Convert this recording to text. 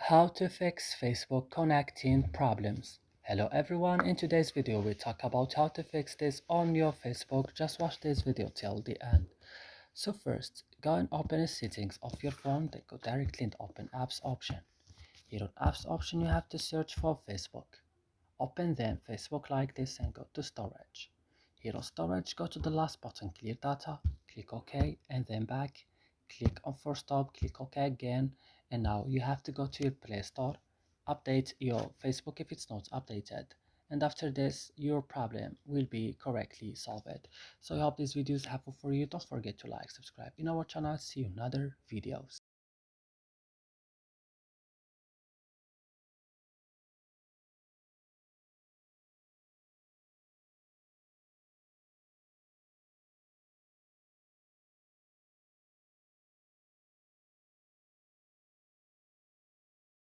How to fix Facebook connecting problems. Hello everyone, in today's video we talk about how to fix this on your Facebook. Just watch this video till the end. So first, go and open the settings of your phone, then go directly and open apps option. Here on apps option you have to search for Facebook. Open then Facebook like this and go to storage. Here on storage, go to the last button, clear data, click OK and then back, click on force stop, click OK again, and now you have to go to your Play Store, update your Facebook if it's not updated, and after this your problem will be correctly solved. So I hope this video is helpful for you. Don't forget to like, subscribe in our channel. See you in other videos.